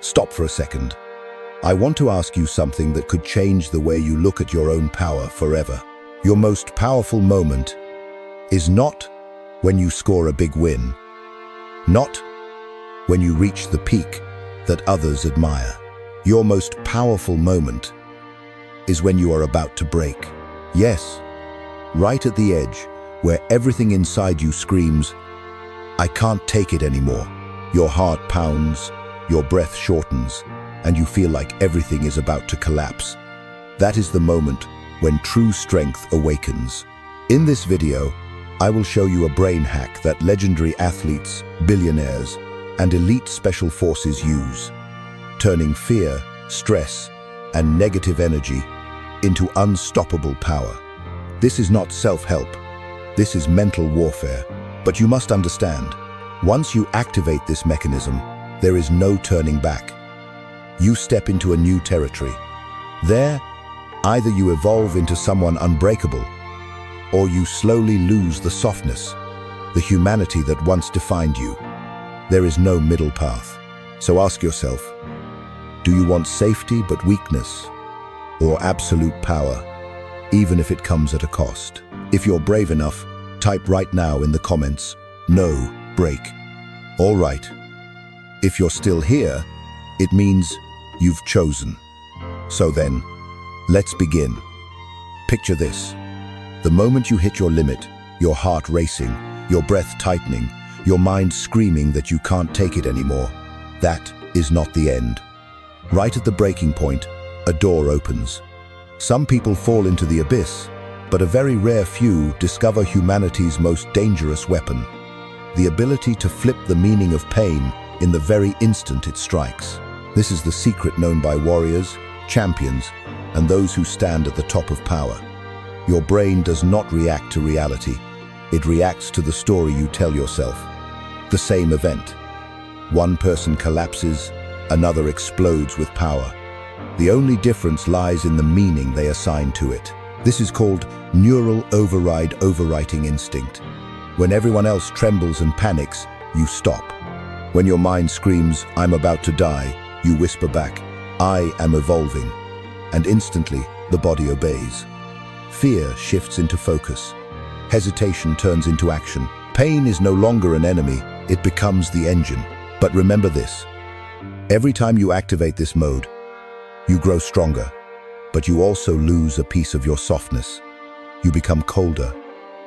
Stop for a second. I want to ask you something that could change the way you look at your own power forever. Your most powerful moment is not when you score a big win, not when you reach the peak that others admire. Your most powerful moment is when you are about to break. Yes, right at the edge, where everything inside you screams, "I can't take it anymore." Your heart pounds, your breath shortens, and you feel like everything is about to collapse. That is the moment when true strength awakens. In this video, I will show you a brain hack that legendary athletes, billionaires, and elite special forces use, turning fear, stress, and negative energy into unstoppable power. This is not self-help. This is mental warfare. But you must understand, once you activate this mechanism, there is no turning back. You step into a new territory. There, either you evolve into someone unbreakable, or you slowly lose the softness, the humanity that once defined you. There is no middle path. So ask yourself, do you want safety but weakness, or absolute power, even if it comes at a cost? If you're brave enough, type right now in the comments, "No, break." All right. If you're still here, it means you've chosen. So then, let's begin. Picture this. The moment you hit your limit, your heart racing, your breath tightening, your mind screaming that you can't take it anymore, that is not the end. Right at the breaking point, a door opens. Some people fall into the abyss, but a very rare few discover humanity's most dangerous weapon, the ability to flip the meaning of pain in the very instant it strikes. This is the secret known by warriors, champions, and those who stand at the top of power. Your brain does not react to reality. It reacts to the story you tell yourself. The same event. One person collapses, another explodes with power. The only difference lies in the meaning they assign to it. This is called neural override overwriting instinct. When everyone else trembles and panics, you stop. When your mind screams, "I'm about to die," you whisper back, "I am evolving." And instantly, the body obeys. Fear shifts into focus. Hesitation turns into action. Pain is no longer an enemy, it becomes the engine. But remember this, every time you activate this mode, you grow stronger, but you also lose a piece of your softness. You become colder,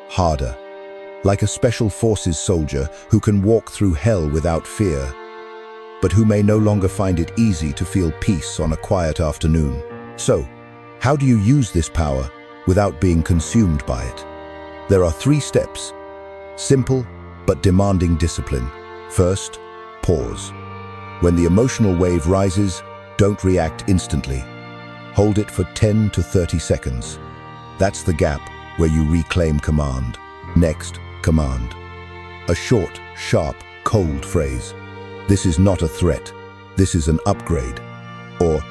harder, like a special forces soldier who can walk through hell without fear, but who may no longer find it easy to feel peace on a quiet afternoon. So, how do you use this power without being consumed by it? There are 3 steps, simple but demanding discipline. First, pause. When the emotional wave rises, don't react instantly. Hold it for 10 to 30 seconds. That's the gap where you reclaim command. Next, command. A short, sharp, cold phrase. "This is not a threat. This is an upgrade." Or,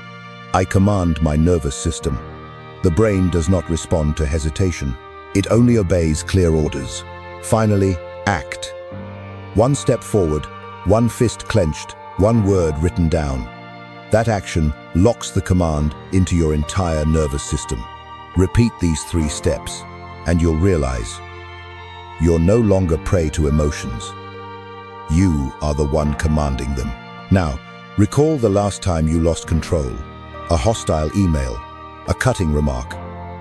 "I command my nervous system." The brain does not respond to hesitation. It only obeys clear orders. Finally, act. One step forward, one fist clenched, one word written down. That action locks the command into your entire nervous system. Repeat these 3 steps, and you'll realize you're no longer prey to emotions. You are the one commanding them. Now, recall the last time you lost control. A hostile email, a cutting remark,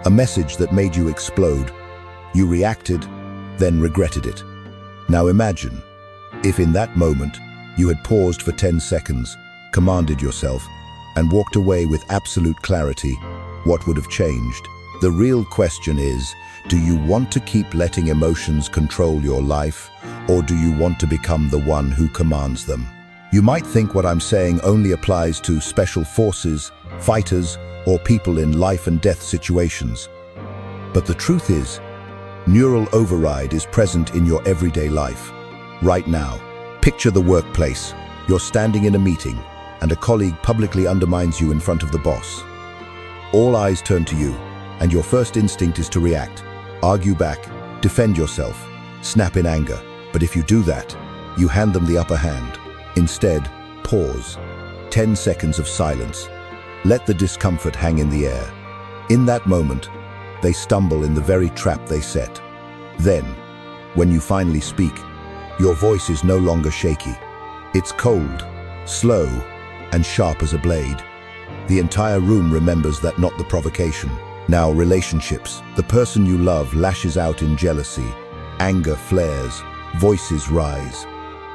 a message that made you explode. You reacted, then regretted it. Now imagine, if in that moment you had paused for 10 seconds, commanded yourself, and walked away with absolute clarity, what would have changed? The real question is, do you want to keep letting emotions control your life, or do you want to become the one who commands them? You might think what I'm saying only applies to special forces, fighters, or people in life and death situations. But the truth is, neural override is present in your everyday life. Right now, picture the workplace. You're standing in a meeting, and a colleague publicly undermines you in front of the boss. All eyes turn to you, and your first instinct is to react, argue back, defend yourself, snap in anger. But if you do that, you hand them the upper hand. Instead, pause. 10 seconds of silence. Let the discomfort hang in the air. In that moment, they stumble in the very trap they set. Then, when you finally speak, your voice is no longer shaky. It's cold, slow, and sharp as a blade. The entire room remembers that, not the provocation. Now, relationships. The person you love lashes out in jealousy. Anger flares, voices rise.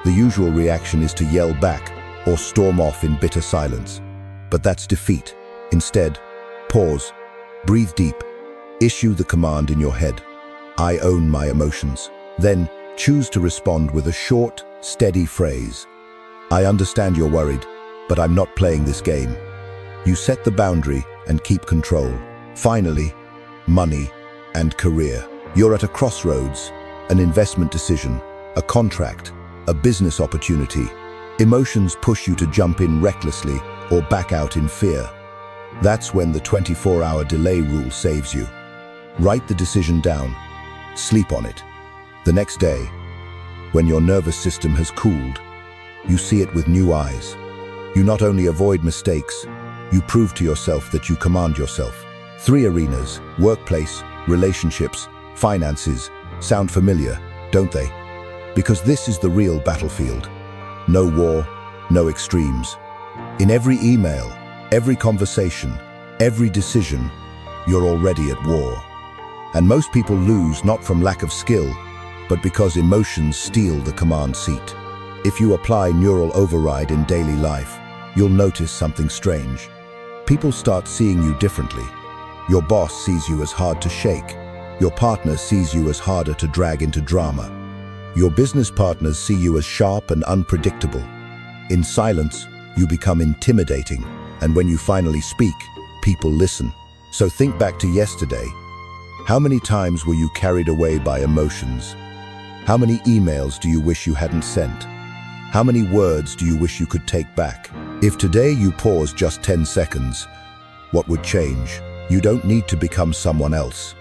The usual reaction is to yell back or storm off in bitter silence. But that's defeat. Instead, pause, breathe deep, issue the command in your head. I own my emotions. Then, choose to respond with a short, steady phrase. I understand you're worried, but I'm not playing this game. You set the boundary and keep control. Finally, money and career. You're at a crossroads, an investment decision, a contract, a business opportunity. Emotions push you to jump in recklessly or back out in fear. That's when the 24-hour delay rule saves you. Write the decision down. Sleep on it. The next day, when your nervous system has cooled, you see it with new eyes. You not only avoid mistakes, you prove to yourself that you command yourself. 3 arenas: workplace, relationships, finances, sound familiar, don't they? Because this is the real battlefield. No war, no extremes. In every email, every conversation, every decision, you're already at war. And most people lose not from lack of skill, but because emotions steal the command seat. If you apply neural override in daily life, you'll notice something strange. People start seeing you differently. Your boss sees you as hard to shake. Your partner sees you as harder to drag into drama. Your business partners see you as sharp and unpredictable. In silence, you become intimidating, and when you finally speak, people listen. So think back to yesterday. How many times were you carried away by emotions? How many emails do you wish you hadn't sent? How many words do you wish you could take back? If today you pause just 10 seconds, what would change? You don't need to become someone else.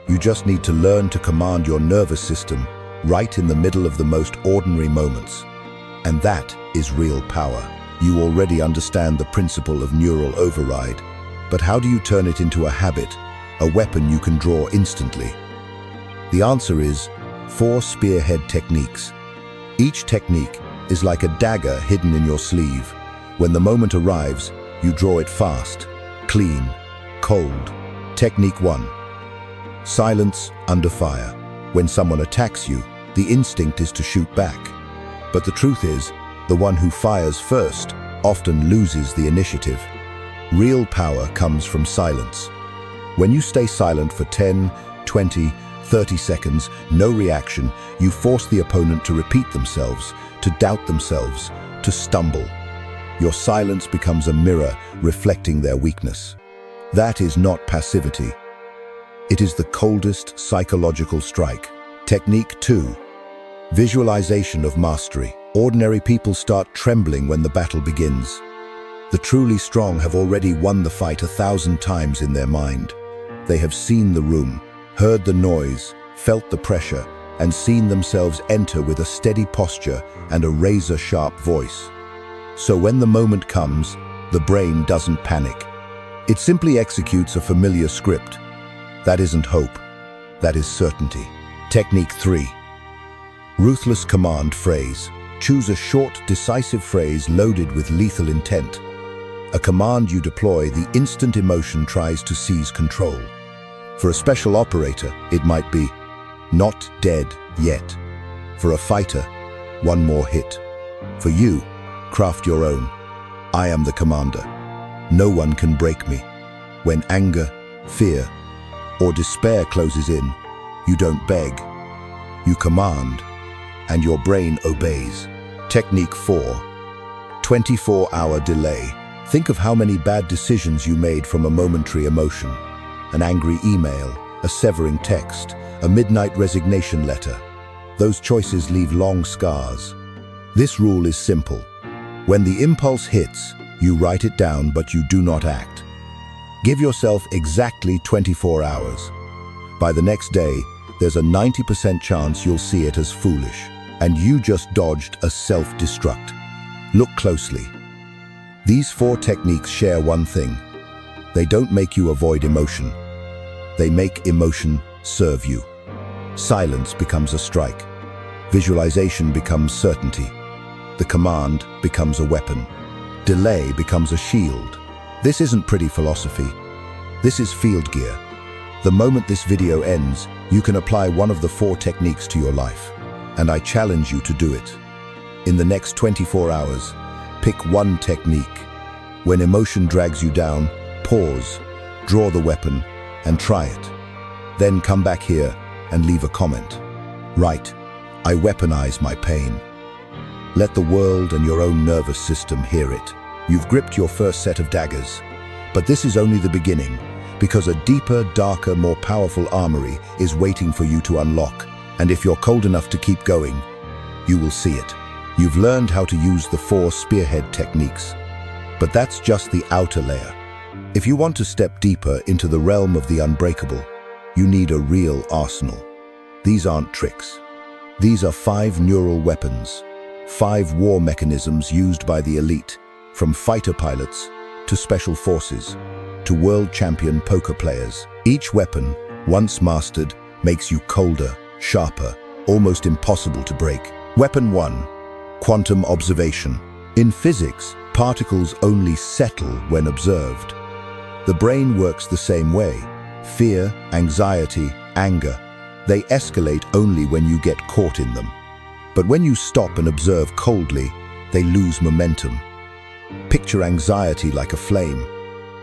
You just need to learn to command your nervous system right in the middle of the most ordinary moments. And that is real power. You already understand the principle of neural override, but how do you turn it into a habit, a weapon you can draw instantly? The answer is 4 spearhead techniques. Each technique is like a dagger hidden in your sleeve. When the moment arrives, you draw it fast, clean, cold. Technique 1. Silence under fire. When someone attacks you, the instinct is to shoot back. But the truth is, the one who fires first often loses the initiative. Real power comes from silence. When you stay silent for 10, 20, 30 seconds, no reaction, you force the opponent to repeat themselves, to doubt themselves, to stumble. Your silence becomes a mirror reflecting their weakness. That is not passivity. It is the coldest psychological strike. Technique 2. Visualization of mastery. Ordinary people start trembling when the battle begins. The truly strong have already won the fight 1,000 times in their mind. They have seen the room, heard the noise, felt the pressure, and seen themselves enter with a steady posture and a razor-sharp voice. So when the moment comes, the brain doesn't panic. It simply executes a familiar script. That isn't hope, that is certainty. Technique 3. Ruthless command phrase. Choose a short, decisive phrase loaded with lethal intent. A command you deploy the instant emotion tries to seize control. For a special operator, it might be, "Not dead yet." For a fighter, "One more hit." For you, craft your own. "I am the commander. No one can break me." When anger, fear, or despair closes in, you don't beg, you command, and your brain obeys. Technique 4. 24-hour delay. Think of how many bad decisions you made from a momentary emotion. An angry email, a severing text, a midnight resignation letter. Those choices leave long scars. This rule is simple. When the impulse hits, you write it down, but you do not act. Give yourself exactly 24 hours. By the next day, there's a 90% chance you'll see it as foolish, and you just dodged a self-destruct. Look closely. These 4 techniques share one thing. They don't make you avoid emotion. They make emotion serve you. Silence becomes a strike. Visualization becomes certainty. The command becomes a weapon. Delay becomes a shield. This isn't pretty philosophy. This is field gear. The moment this video ends, you can apply one of the 4 techniques to your life. And I challenge you to do it. In the next 24 hours, pick one technique. When emotion drags you down, pause, draw the weapon, and try it. Then come back here and leave a comment. Write, "I weaponize my pain." Let the world and your own nervous system hear it. You've gripped your first set of daggers. But this is only the beginning, because a deeper, darker, more powerful armory is waiting for you to unlock. And if you're cold enough to keep going, you will see it. You've learned how to use the 4 spearhead techniques. But that's just the outer layer. If you want to step deeper into the realm of the unbreakable, you need a real arsenal. These aren't tricks. These are 5 neural weapons, 5 war mechanisms used by the elite, from fighter pilots to special forces, to world champion poker players. Each weapon, once mastered, makes you colder, sharper, almost impossible to break. Weapon 1, quantum observation. In physics, particles only settle when observed. The brain works the same way. Fear, anxiety, anger, they escalate only when you get caught in them. But when you stop and observe coldly, they lose momentum. Picture anxiety like a flame.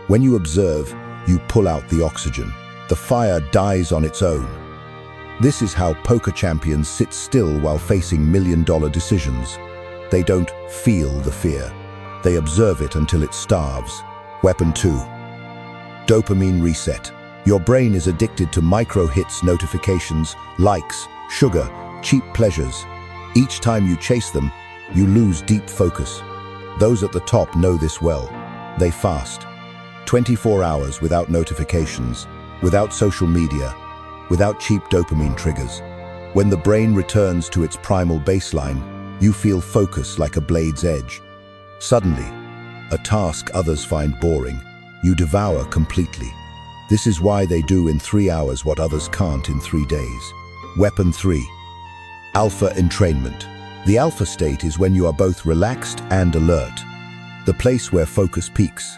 When you observe, you pull out the oxygen. The fire dies on its own. This is how poker champions sit still while facing million-dollar decisions. They don't feel the fear. They observe it until it starves. Weapon 2. Dopamine reset. Your brain is addicted to micro-hits, notifications, likes, sugar, cheap pleasures. Each time you chase them, you lose deep focus. Those at the top know this well. They fast. 24 hours without notifications, without social media, without cheap dopamine triggers. When the brain returns to its primal baseline, you feel focus like a blade's edge. Suddenly, a task others find boring, you devour completely. This is why they do in 3 hours what others can't in 3 days. Weapon 3. Alpha entrainment. The alpha state is when you are both relaxed and alert, the place where focus peaks.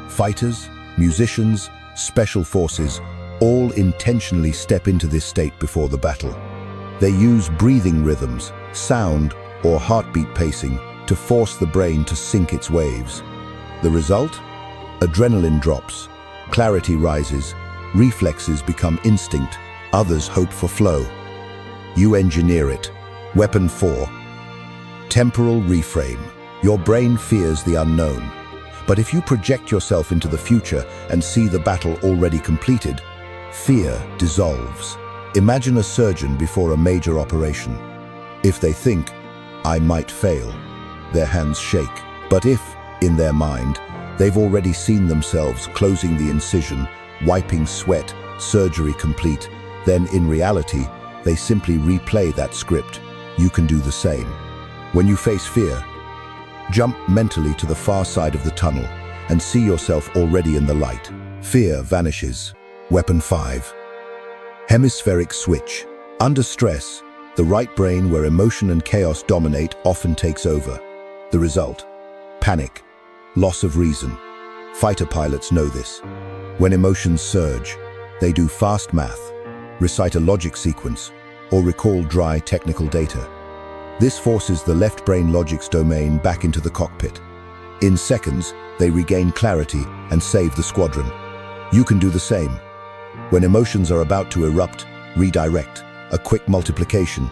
Fighters, musicians, special forces, all intentionally step into this state before the battle. They use breathing rhythms, sound, or heartbeat pacing to force the brain to sync its waves. The result? Adrenaline drops, clarity rises, reflexes become instinct, others hope for flow. You engineer it. Weapon 4. Temporal reframe. Your brain fears the unknown. But if you project yourself into the future and see the battle already completed, fear dissolves. Imagine a surgeon before a major operation. If they think, "I might fail," their hands shake. But if, in their mind, they've already seen themselves closing the incision, wiping sweat, surgery complete, then in reality, they simply replay that script. You can do the same. When you face fear, jump mentally to the far side of the tunnel and see yourself already in the light. Fear vanishes. Weapon 5. Hemispheric switch. Under stress, the right brain, where emotion and chaos dominate, often takes over. The result? Panic, loss of reason. Fighter pilots know this. When emotions surge, they do fast math, recite a logic sequence, or recall dry technical data. This forces the left brain logic's domain back into the cockpit. In seconds, they regain clarity and save the squadron. You can do the same. When emotions are about to erupt, redirect, a quick multiplication,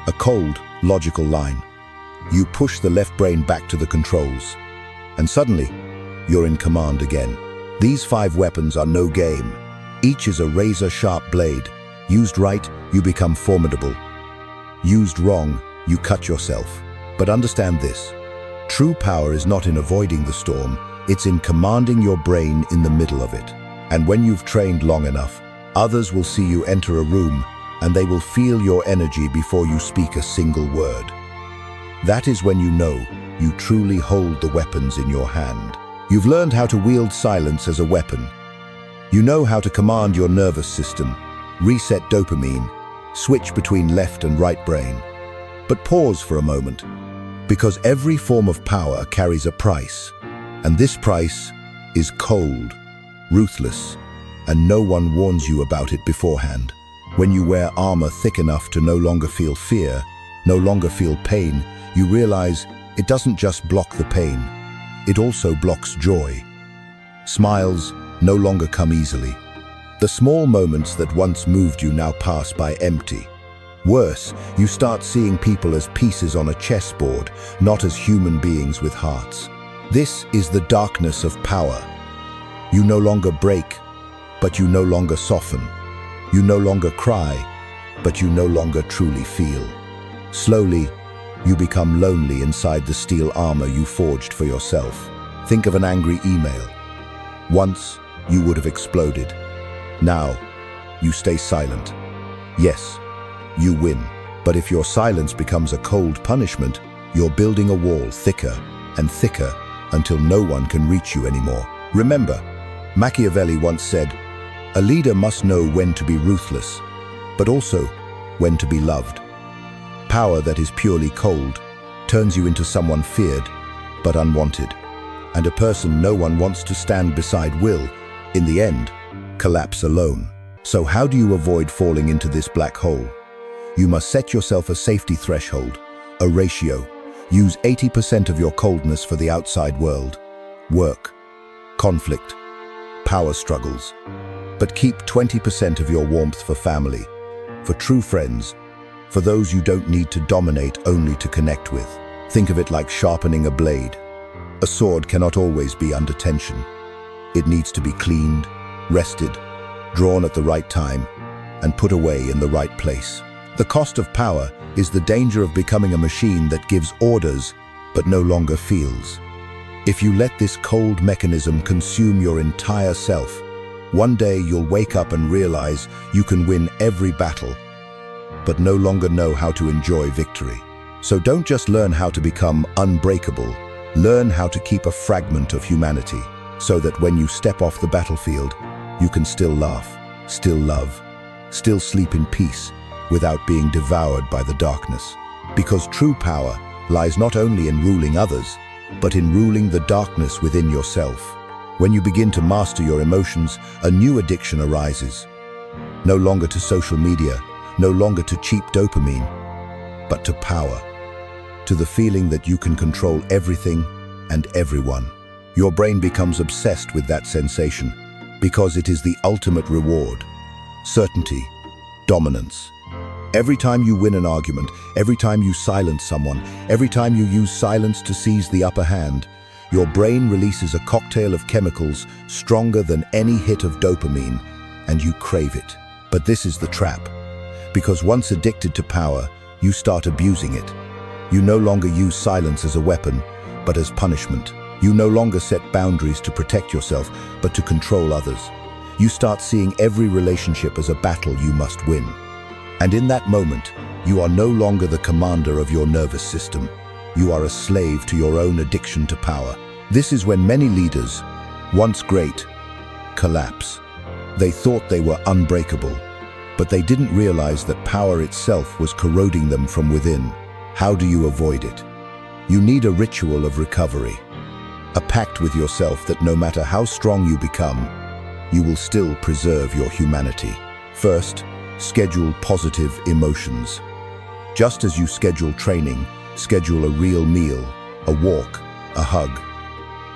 a cold, logical line. You push the left brain back to the controls, and suddenly, you're in command again. These 5 weapons are no game. Each is a razor-sharp blade. Used right, you become formidable. Used wrong, you cut yourself. But understand this. True power is not in avoiding the storm, it's in commanding your brain in the middle of it. And when you've trained long enough, others will see you enter a room, and they will feel your energy before you speak a single word. That is when you know you truly hold the weapons in your hand. You've learned how to wield silence as a weapon. You know how to command your nervous system, reset dopamine, switch between left and right brain. But pause for a moment, because every form of power carries a price, and this price is cold, ruthless, and no one warns you about it beforehand. When you wear armor thick enough to no longer feel fear, no longer feel pain, you realize it doesn't just block the pain, it also blocks joy. Smiles no longer come easily. The small moments that once moved you now pass by empty. Worse, you start seeing people as pieces on a chessboard, not as human beings with hearts. This is the darkness of power. You no longer break, but you no longer soften. You no longer cry, but you no longer truly feel. Slowly, you become lonely inside the steel armor you forged for yourself. Think of an angry email. Once, you would have exploded. Now, you stay silent. Yes, you win. But if your silence becomes a cold punishment, you're building a wall thicker and thicker until no one can reach you anymore. Remember, Machiavelli once said, "A leader must know when to be ruthless, but also when to be loved." Power that is purely cold turns you into someone feared but unwanted, and a person no one wants to stand beside will, in the end, collapse alone. So how do you avoid falling into this black hole? You must set yourself a safety threshold, a ratio. Use 80% of your coldness for the outside world, work, conflict, power struggles. But keep 20% of your warmth for family, for true friends, for those you don't need to dominate, only to connect with. Think of it like sharpening a blade. A sword cannot always be under tension. It needs to be cleaned, rested, drawn at the right time, and put away in the right place. The cost of power is the danger of becoming a machine that gives orders but no longer feels. If you let this cold mechanism consume your entire self, one day you'll wake up and realize you can win every battle, but no longer know how to enjoy victory. So don't just learn how to become unbreakable, learn how to keep a fragment of humanity, so that when you step off the battlefield, you can still laugh, still love, still sleep in peace, without being devoured by the darkness. Because true power lies not only in ruling others, but in ruling the darkness within yourself. When you begin to master your emotions, a new addiction arises. No longer to social media, no longer to cheap dopamine, but to power. To the feeling that you can control everything and everyone. Your brain becomes obsessed with that sensation, because it is the ultimate reward. Certainty, dominance. Every time you win an argument, every time you silence someone, every time you use silence to seize the upper hand, your brain releases a cocktail of chemicals stronger than any hit of dopamine, and you crave it. But this is the trap. Because once addicted to power, you start abusing it. You no longer use silence as a weapon, but as punishment. You no longer set boundaries to protect yourself, but to control others. You start seeing every relationship as a battle you must win. And in that moment, you are no longer the commander of your nervous system. You are a slave to your own addiction to power. This is when many leaders, once great, collapse. They thought they were unbreakable, but they didn't realize that power itself was corroding them from within. How do you avoid it? You need a ritual of recovery. A pact with yourself that no matter how strong you become, you will still preserve your humanity. First, schedule positive emotions. Just as you schedule training, schedule a real meal, a walk, a hug.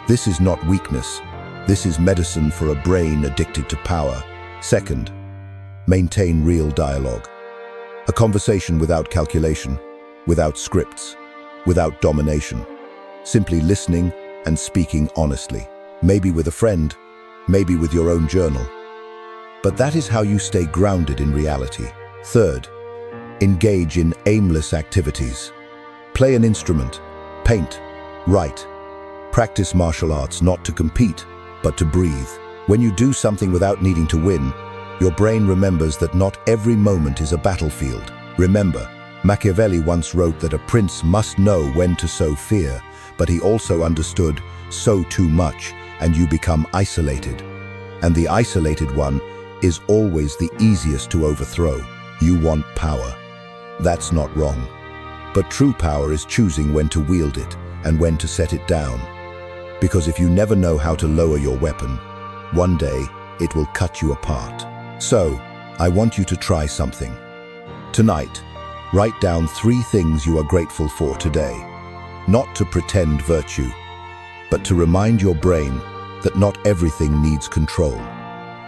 This is not weakness. This is medicine for a brain addicted to power. Second, maintain real dialogue. A conversation without calculation, without scripts, without domination. Simply listening and speaking honestly. Maybe with a friend, maybe with your own journal. But that is how you stay grounded in reality. Third, engage in aimless activities. Play an instrument, paint, write. Practice martial arts not to compete, but to breathe. When you do something without needing to win, your brain remembers that not every moment is a battlefield. Remember, Machiavelli once wrote that a prince must know when to sow fear, but he also understood so too much, and you become isolated. And the isolated one is always the easiest to overthrow. You want power. That's not wrong. But true power is choosing when to wield it and when to set it down. Because if you never know how to lower your weapon, one day it will cut you apart. So, I want you to try something. Tonight, write down 3 things you are grateful for today. Not to pretend virtue, but to remind your brain that not everything needs control.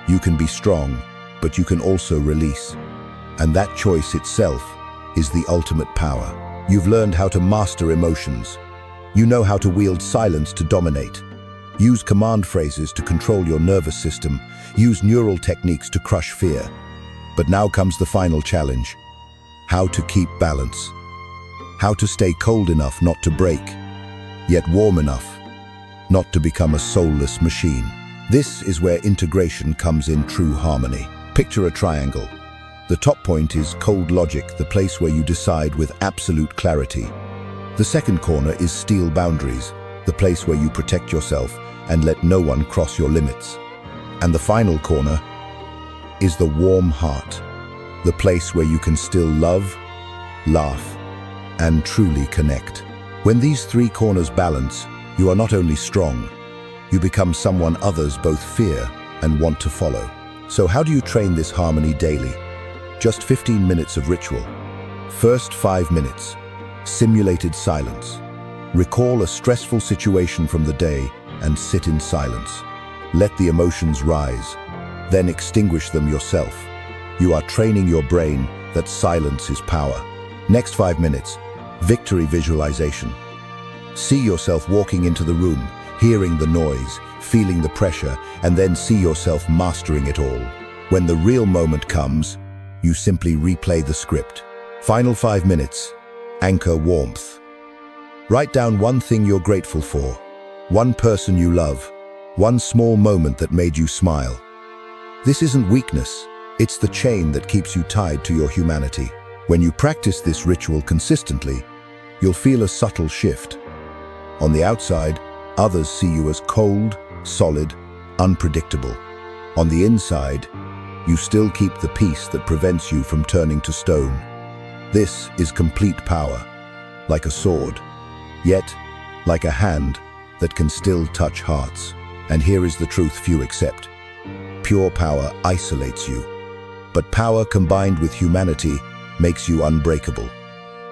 You can be strong, but you can also release. And that choice itself is the ultimate power. You've learned how to master emotions. You know how to wield silence to dominate. Use command phrases to control your nervous system. Use neural techniques to crush fear. But now comes the final challenge. How to keep balance. How to stay cold enough not to break, yet warm enough not to become a soulless machine. This is where integration comes in true harmony. Picture a triangle. The top point is cold logic, the place where you decide with absolute clarity. The second corner is steel boundaries, the place where you protect yourself and let no one cross your limits. And the final corner is the warm heart, the place where you can still love, laugh, and truly connect. When these 3 corners balance, you are not only strong, you become someone others both fear and want to follow. So how do you train this harmony daily? Just 15 minutes of ritual. First 5 minutes, simulated silence. Recall a stressful situation from the day and sit in silence. Let the emotions rise, then extinguish them yourself. You are training your brain that silence is power. Next 5 minutes, victory visualization. See yourself walking into the room, hearing the noise, feeling the pressure, and then see yourself mastering it all. When the real moment comes, you simply replay the script. Final 5 minutes, anchor warmth. Write down 1 thing you're grateful for, 1 person you love, 1 small moment that made you smile. This isn't weakness, it's the chain that keeps you tied to your humanity. When you practice this ritual consistently, you'll feel a subtle shift. On the outside, others see you as cold, solid, unpredictable. On the inside, you still keep the peace that prevents you from turning to stone. This is complete power, like a sword, yet like a hand that can still touch hearts. And here is the truth few accept. Pure power isolates you, but power combined with humanity makes you unbreakable.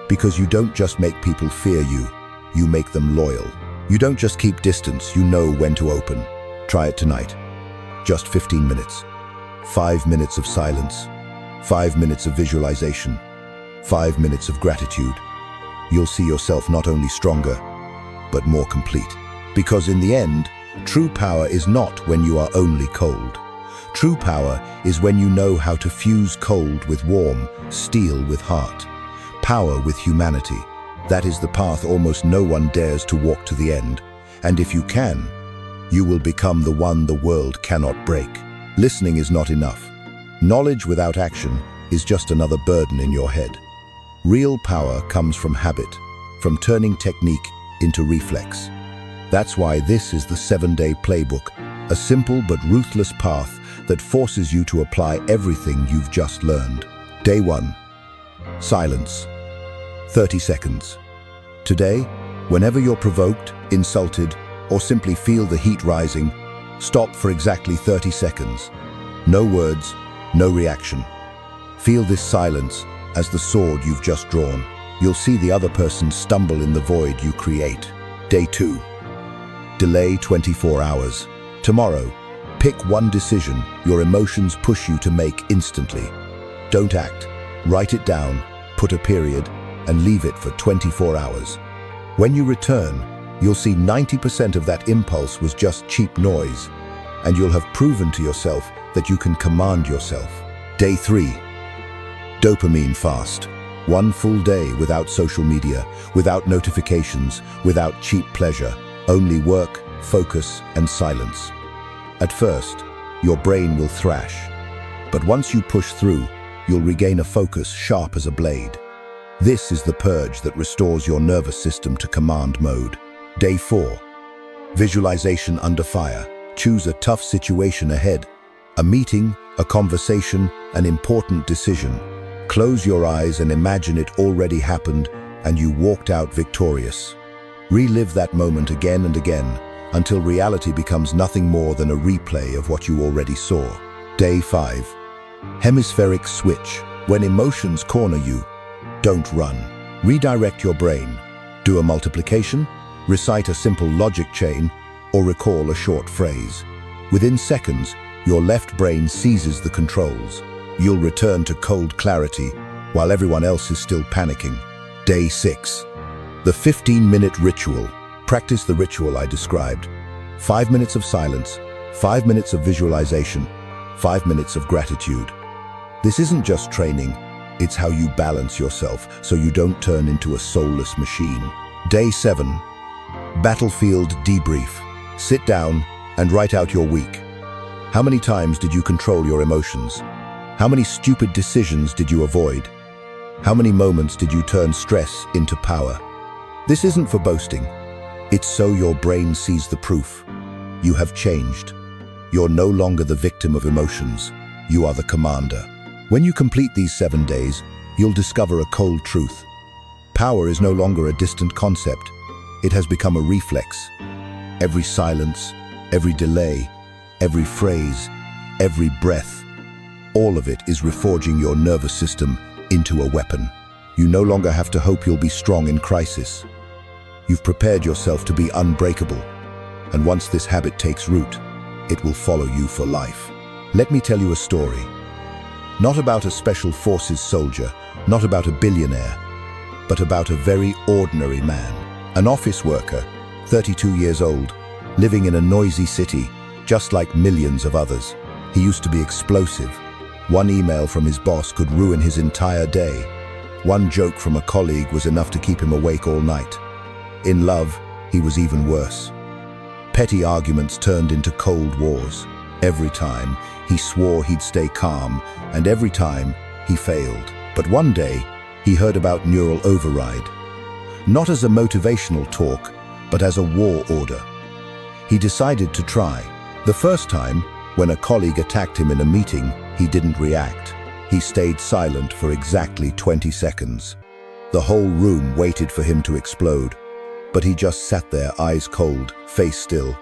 Because you don't just make people fear you, you make them loyal. You don't just keep distance, you know when to open. Try it tonight. Just 15 minutes. 5 minutes of silence. 5 minutes of visualization. 5 minutes of gratitude. You'll see yourself not only stronger, but more complete. Because in the end, true power is not when you are only cold. True power is when you know how to fuse cold with warm, steel with heart. Power with humanity. That is the path almost no one dares to walk to the end. And if you can, you will become the one the world cannot break. Listening is not enough. Knowledge without action is just another burden in your head. Real power comes from habit, from turning technique into reflex. That's why this is the 7-day playbook, a simple but ruthless path that forces you to apply everything you've just learned. Day 1. Silence. 30 seconds. Today, whenever you're provoked, insulted, or simply feel the heat rising, stop for exactly 30 seconds. No words, no reaction. Feel this silence as the sword you've just drawn. You'll see the other person stumble in the void you create. Day 2. Delay 24 hours. Tomorrow, pick one decision your emotions push you to make instantly. Don't act. Write it down, put a period, and leave it for 24 hours. When you return, you'll see 90% of that impulse was just cheap noise, and you'll have proven to yourself that you can command yourself. Day 3. Dopamine fast. 1 full day without social media, without notifications, without cheap pleasure, only work, focus, and silence. At first, your brain will thrash, but once you push through, you'll regain a focus sharp as a blade. This is the purge that restores your nervous system to command mode. Day 4. Visualization under fire. Choose a tough situation ahead. A meeting, a conversation, an important decision. Close your eyes and imagine it already happened and you walked out victorious. Relive that moment again and again until reality becomes nothing more than a replay of what you already saw. Day 5. Hemispheric switch. When emotions corner you, don't run. Redirect your brain. Do a multiplication, recite a simple logic chain, or recall a short phrase. Within seconds, your left brain seizes the controls. You'll return to cold clarity while everyone else is still panicking. Day 6. The 15-minute ritual. Practice the ritual I described. 5 minutes of silence, 5 minutes of visualization, 5 minutes of gratitude. This isn't just training, it's how you balance yourself so you don't turn into a soulless machine. Day 7. Battlefield debrief. Sit down and write out your week. How many times did you control your emotions? How many stupid decisions did you avoid? How many moments did you turn stress into power? This isn't for boasting. It's so your brain sees the proof. You have changed. You're no longer the victim of emotions. You are the commander. When you complete these 7 days, you'll discover a cold truth. Power is no longer a distant concept. It has become a reflex. Every silence, every delay, every phrase, every breath, all of it is reforging your nervous system into a weapon. You no longer have to hope you'll be strong in crisis. You've prepared yourself to be unbreakable. And once this habit takes root, it will follow you for life. Let me tell you a story. Not about a special forces soldier, not about a billionaire, but about a very ordinary man. An office worker, 32 years old, living in a noisy city, just like millions of others. He used to be explosive. One email from his boss could ruin his entire day. One joke from a colleague was enough to keep him awake all night. In love, he was even worse. Petty arguments turned into cold wars. Every time, he swore he'd stay calm, and every time, he failed. But one day, he heard about neural override. Not as a motivational talk, but as a war order. He decided to try. The first time, when a colleague attacked him in a meeting, he didn't react. He stayed silent for exactly 20 seconds. The whole room waited for him to explode, but he just sat there, eyes cold, face still.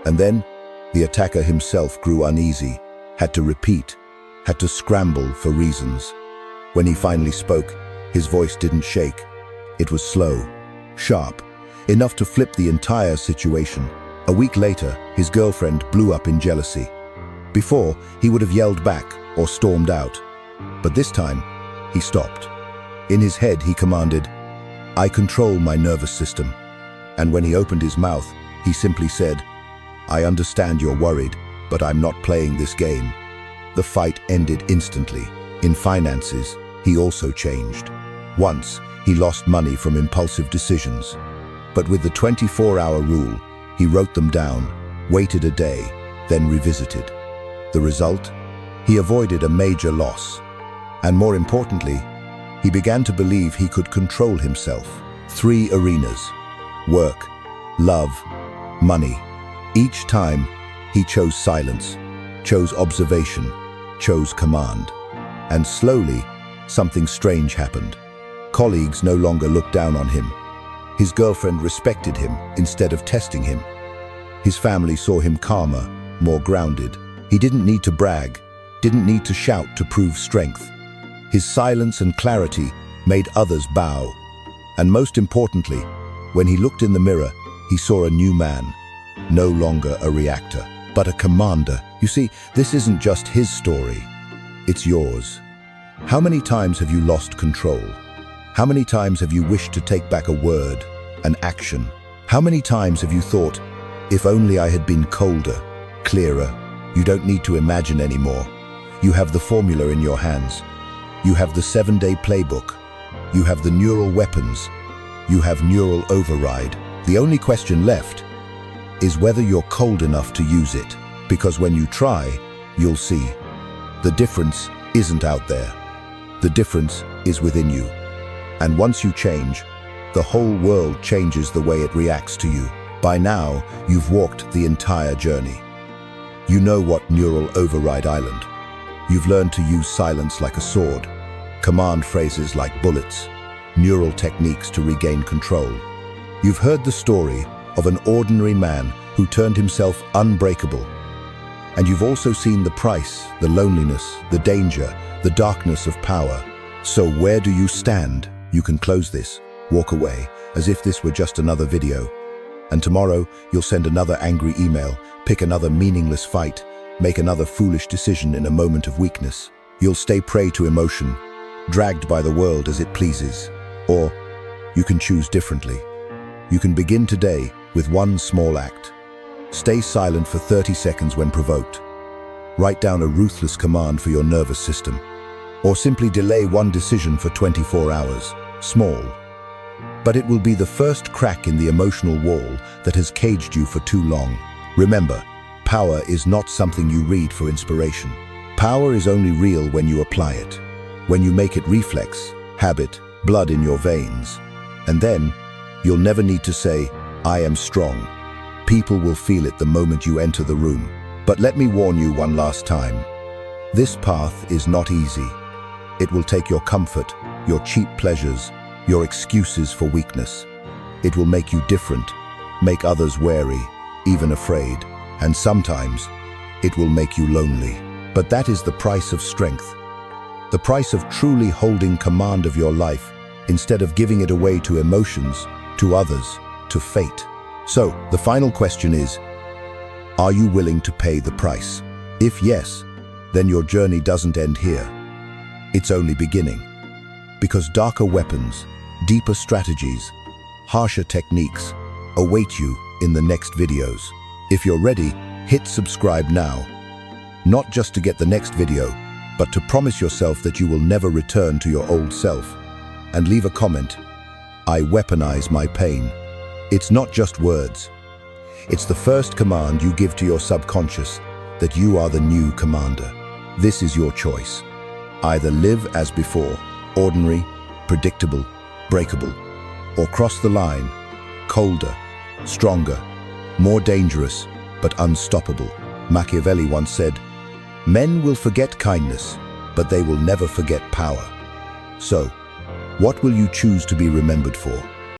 And then, the attacker himself grew uneasy, had to repeat, had to scramble for reasons. When he finally spoke, his voice didn't shake. It was slow, sharp, enough to flip the entire situation. A week later, his girlfriend blew up in jealousy. Before, he would have yelled back or stormed out. But this time, he stopped. In his head, he commanded, "I control my nervous system." And when he opened his mouth, he simply said, "I understand you're worried, but I'm not playing this game." The fight ended instantly. In finances, he also changed. Once, he lost money from impulsive decisions. But with the 24-hour rule, he wrote them down, waited a day, then revisited. The result? He avoided a major loss. And more importantly, he began to believe he could control himself. 3 arenas: work, love, money. Each time, he chose silence, chose observation, chose command. And slowly, something strange happened. Colleagues no longer looked down on him. His girlfriend respected him instead of testing him. His family saw him calmer, more grounded. He didn't need to brag, didn't need to shout to prove strength. His silence and clarity made others bow. And most importantly, when he looked in the mirror, he saw a new man, no longer a reactor, but a commander. You see, this isn't just his story, it's yours. How many times have you lost control? How many times have you wished to take back a word, an action? How many times have you thought, if only I had been colder, clearer? You don't need to imagine anymore. You have the formula in your hands. You have the 7-day playbook. You have the neural weapons. You have neural override. The only question left is whether you're cold enough to use it. Because when you try, you'll see. The difference isn't out there. The difference is within you. And once you change, the whole world changes the way it reacts to you. By now, you've walked the entire journey. You know what neural override island. You've learned to use silence like a sword, command phrases like bullets, neural techniques to regain control. You've heard the story of an ordinary man who turned himself unbreakable. And you've also seen the price, the loneliness, the danger, the darkness of power. So where do you stand? You can close this, walk away, as if this were just another video. And tomorrow, you'll send another angry email, pick another meaningless fight, make another foolish decision in a moment of weakness. You'll stay prey to emotion, dragged by the world as it pleases. Or you can choose differently. You can begin today with one small act. Stay silent for 30 seconds when provoked. Write down a ruthless command for your nervous system. Or simply delay one decision for 24 hours. Small. But it will be the first crack in the emotional wall that has caged you for too long. Remember, power is not something you read for inspiration. Power is only real when you apply it. When you make it reflex, habit, blood in your veins. And then, you'll never need to say, "I am strong." People will feel it the moment you enter the room. But let me warn you one last time. This path is not easy. It will take your comfort, your cheap pleasures, your excuses for weakness. It will make you different, make others wary, even afraid. And sometimes, it will make you lonely. But that is the price of strength. The price of truly holding command of your life instead of giving it away to emotions, to others, to fate. So, the final question is, are you willing to pay the price? If yes, then your journey doesn't end here. It's only beginning. Because darker weapons, deeper strategies, harsher techniques await you in the next videos. If you're ready, hit subscribe now. Not just to get the next video, but to promise yourself that you will never return to your old self. And leave a comment. I weaponize my pain. It's not just words. It's the first command you give to your subconscious that you are the new commander. This is your choice. Either live as before, ordinary, predictable, breakable, or cross the line, colder, stronger, more dangerous, but unstoppable. Machiavelli once said, "Men will forget kindness, but they will never forget power." So, what will you choose to be remembered for?